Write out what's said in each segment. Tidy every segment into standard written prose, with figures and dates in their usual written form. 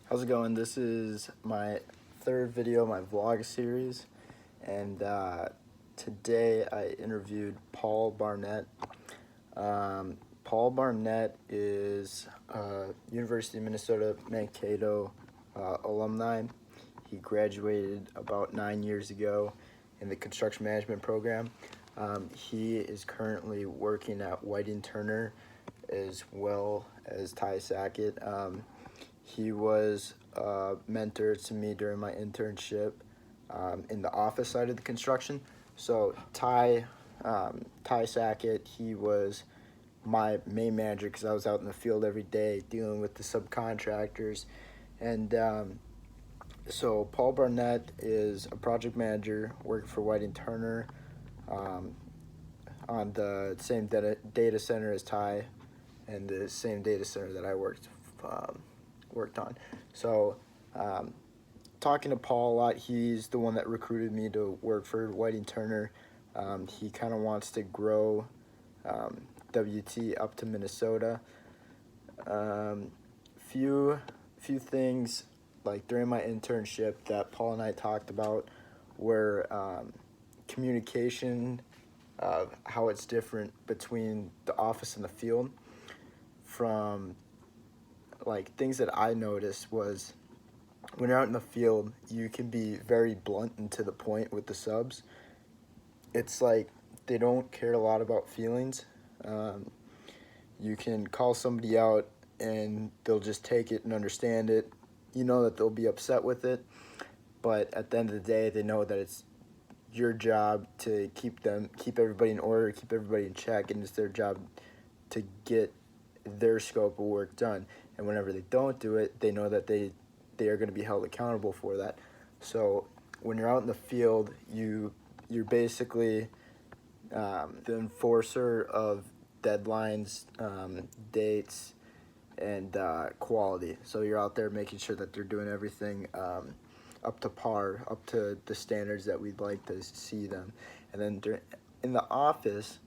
How's it going? This is my third video of my vlog series, and today I interviewed Paul Barnett. Paul Barnett is a University of Minnesota Mankato alumni. He graduated about 9 years ago in the construction management program. He is currently working at Whiting Turner as well as Ty Sackett. He was a mentor to me during my internship in the office side of the construction. So Ty Sackett, he was my main manager because I was out in the field every day dealing with the subcontractors. And so Paul Barnett is a project manager working for Whiting Turner on the same data center as Ty and the same data center that I worked on. So talking to Paul a lot, he's the one that recruited me to work for Whiting Turner. He kind of wants to grow WT up to Minnesota. Few things like during my internship that Paul and I talked about were communication, how it's different between the office and the field. From like things that I noticed was when you're out in the field, you can be very blunt and to the point with the subs. It's like they don't care a lot about feelings. You can call somebody out and they'll just take it and understand it. You know that they'll be upset with it, but at the end of the day, they know that it's your job to keep everybody in order, keep everybody in check, and it's their job to get their scope of work done. And whenever they don't do it, they know that they are going to be held accountable for that. So when you're out in the field, you're basically the enforcer of deadlines, dates, and quality. So you're out there making sure that they're doing everything up to par, up to the standards that we'd like to see them. And then in the office,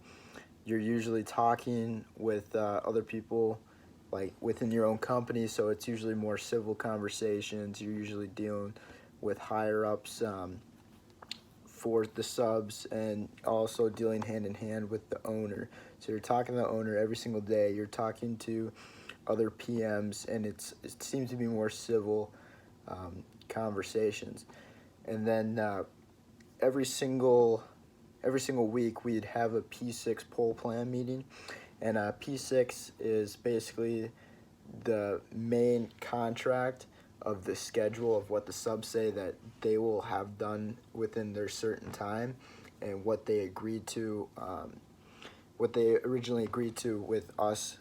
you're usually talking with other people like within your own company, so it's usually more civil conversations. You're usually dealing with higher ups for the subs, and also dealing hand in hand with the owner. So you're talking to the owner every single day. You're talking to other PMs, and it seems to be more civil conversations. And then every single week we'd have a P6 poll plan meeting, and P6 is basically the main contract of the schedule of what the subs say that they will have done within their certain time, and what they agreed to, what they originally agreed to with us,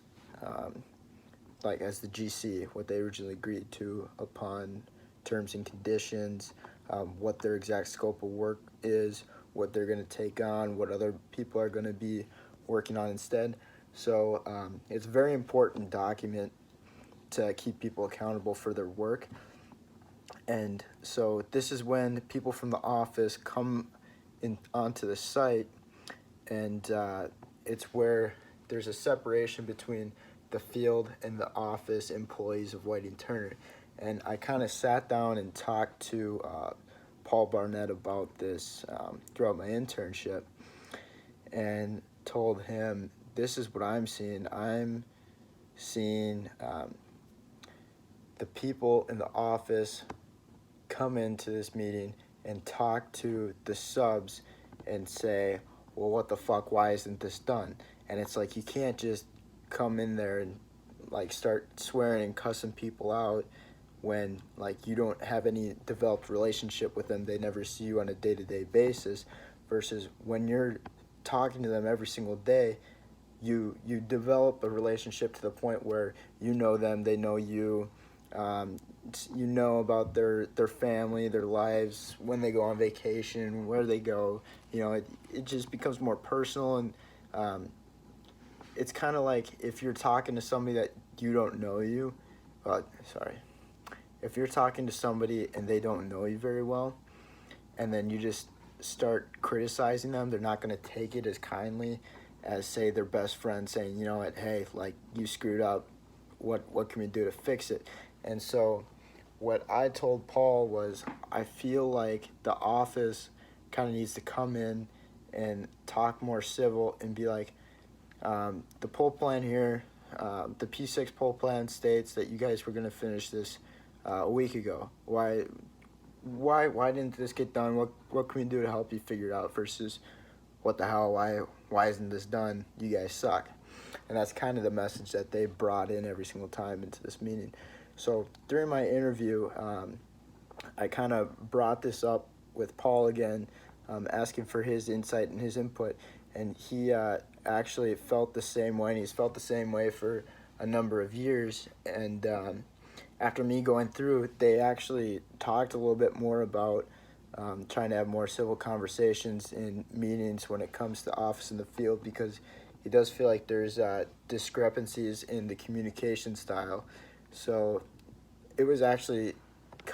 like as the GC, what they originally agreed to upon terms and conditions, what their exact scope of work is, what they're going to take on, what other people are going to be working on instead. So it's a very important document to keep people accountable for their work. And so this is when people from the office come onto the site, and it's where there's a separation between the field and the office employees of Whiting Turner. And I kind of sat down and talked to Paul Barnett about this throughout my internship, and told him, this is what I'm seeing. I'm seeing the people in the office come into this meeting and talk to the subs and say, well, what the fuck, why isn't this done? And it's like, you can't just come in there and like start swearing and cussing people out when like you don't have any developed relationship with them. They never see you on a day-to-day basis, versus when you're talking to them every single day, you develop a relationship to the point where you know them, they know you. You know about their family, their lives, when they go on vacation, where they go. You know, it just becomes more personal. And it's kind of like if you're talking to somebody that you don't know you, if you're talking to somebody and they don't know you very well, and then you just start criticizing them, they're not going to take it as kindly as, say, their best friend saying, you know what, hey, like, you screwed up, what can we do to fix it? And so what I told Paul was I feel like the office kind of needs to come in and talk more civil and be like, the poll plan here, the P6 poll plan states that you guys were going to finish this a week ago. Why didn't this get done? What can we do to help you figure it out? Versus, what the hell? Why isn't this done? You guys suck. And that's kind of the message that they brought in every single time into this meeting. So during my interview, I kind of brought this up with Paul again, asking for his insight and his input, and he actually felt the same way, and he's felt the same way for a number of years. And after me going through, they actually talked a little bit more about trying to have more civil conversations in meetings when it comes to office in the field, because he does feel like there's discrepancies in the communication style. So it was actually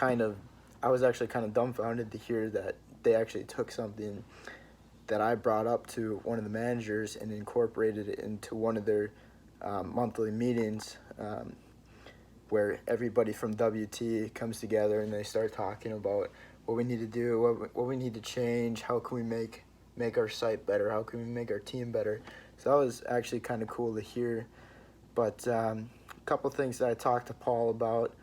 I was actually kind of dumbfounded to hear that they actually took something that I brought up to one of the managers and incorporated it into one of their monthly meetings, where everybody from WT comes together and they start talking about what we need to do, what we need to change, how can we make our site better, how can we make our team better. So that was actually kind of cool to hear. But a couple things that I talked to Paul about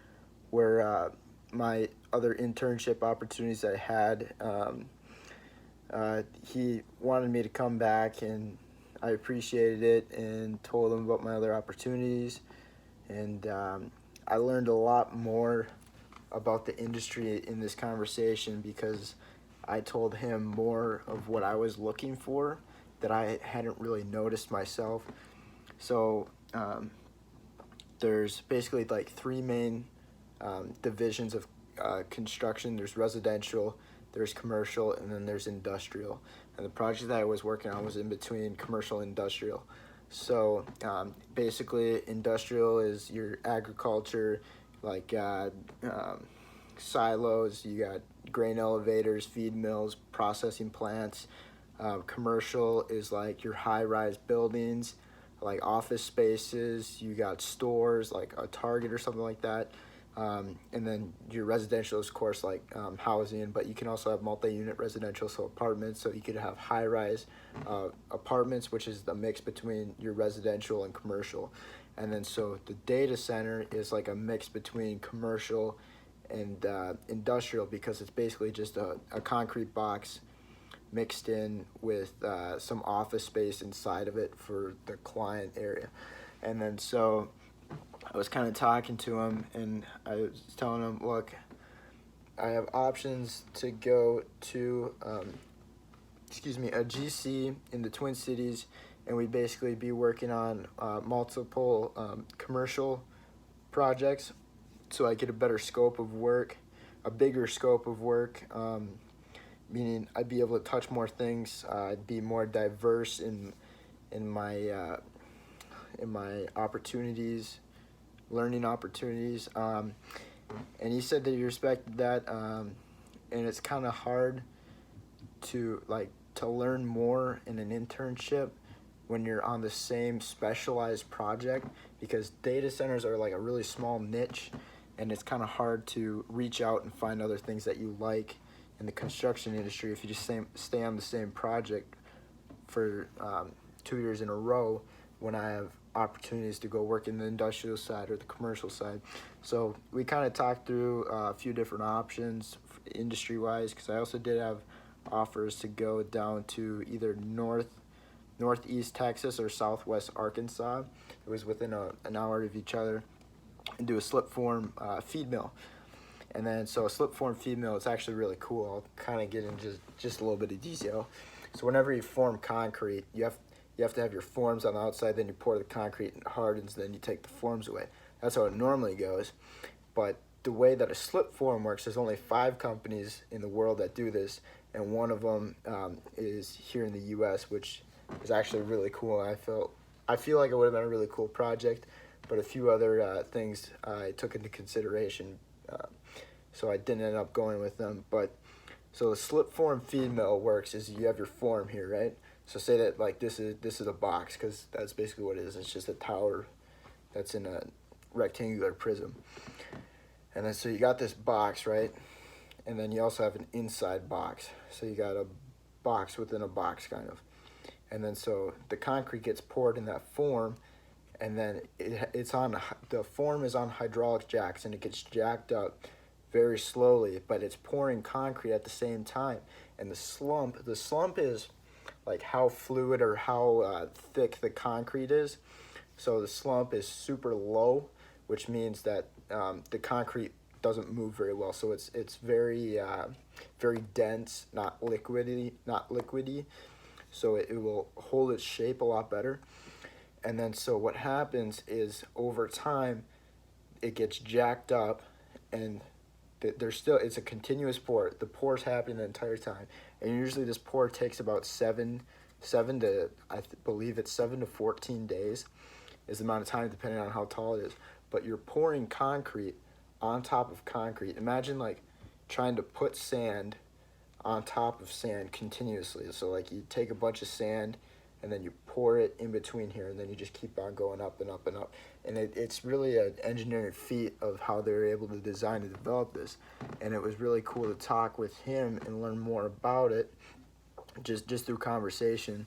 were my other internship opportunities I had. He wanted me to come back, and I appreciated it and told him about my other opportunities. And I learned a lot more about the industry in this conversation, because I told him more of what I was looking for that I hadn't really noticed myself. So there's basically like three main divisions of construction. There's residential, there's commercial, and then there's industrial. And the project that I was working on was in between commercial and industrial. So basically, industrial is your agriculture, like silos, you got grain elevators, feed mills, processing plants. Commercial is like your high-rise buildings, like office spaces. You got stores like a Target or something like that. And then your residential is, of course, like housing, but you can also have multi-unit residential, so apartments. So you could have high-rise apartments, which is the mix between your residential and commercial. And then so the data center is like a mix between commercial and industrial, because it's basically just a concrete box mixed in with some office space inside of it for the client area. And then so I was kind of talking to him, and I was telling him, look, I have options to go to a GC in the Twin Cities, and we'd basically be working on multiple commercial projects, so I get a better scope of work, a bigger scope of work, meaning I'd be able to touch more things. I'd be more diverse in my opportunities, learning opportunities. And he said that he respected that, and it's kind of hard to learn more in an internship when you're on the same specialized project, because data centers are like a really small niche, and it's kind of hard to reach out and find other things that you like in the construction industry if you just stay on the same project for 2 years in a row, when I have opportunities to go work in the industrial side or the commercial side. So we kind of talked through a few different options industry-wise, because I also did have offers to go down to either northeast Texas or southwest Arkansas. It was within an hour of each other, and do a slip form feed mill. And then so a slip form feed mill, it's actually really cool. I'll kind of get into just a little bit of detail. So whenever you form concrete, you have to have your forms on the outside, then you pour the concrete and it hardens, then you take the forms away. That's how it normally goes. But the way that a slip form works, there's only 5 companies in the world that do this, and one of them is here in the U.S., which is actually really cool. I feel like it would have been a really cool project, but a few other things I took into consideration, so I didn't end up going with them. But so the slip form feed mill works is you have your form here, right? So say that like this is a box, because that's basically what it is. It's just a tower that's in a rectangular prism. And then so you got this box, right? And then you also have an inside box. So you got a box within a box, kind of. And then so the concrete gets poured in that form, and then it's on, the form is on hydraulic jacks, and it gets jacked up very slowly, but it's pouring concrete at the same time. And the slump is like how fluid or how thick the concrete is. So the slump is super low, which means that the concrete doesn't move very well. So it's very very dense, not liquidy. So it will hold its shape a lot better. And then so what happens is over time it gets jacked up, and there's still, it's a continuous pour. The pour's happening the entire time, and usually this pour takes about seven to, believe it's 7 to 14 days is the amount of time, depending on how tall it is. But you're pouring concrete on top of concrete. Imagine like trying to put sand on top of sand continuously. So like you take a bunch of sand and then you pour it in between here, and then you just keep on going up and up and up. And it's really an engineering feat of how they were able to design and develop this. And it was really cool to talk with him and learn more about it, just through conversation.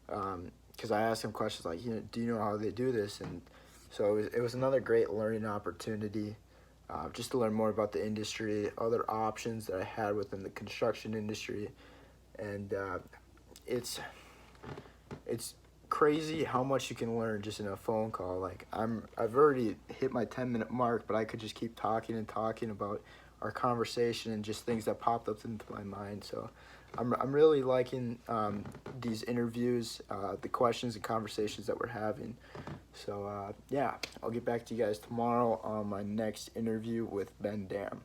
Because I asked him questions like, do you know how they do this? And so it was another great learning opportunity, just to learn more about the industry, other options that I had within the construction industry. And it's crazy how much you can learn just in a phone call. Like I've already hit my 10-minute mark, but I could just keep talking and talking about our conversation and just things that popped up into my mind. So I'm really liking these interviews, the questions and conversations that we're having. So yeah, I'll get back to you guys tomorrow on my next interview with Ben Dam.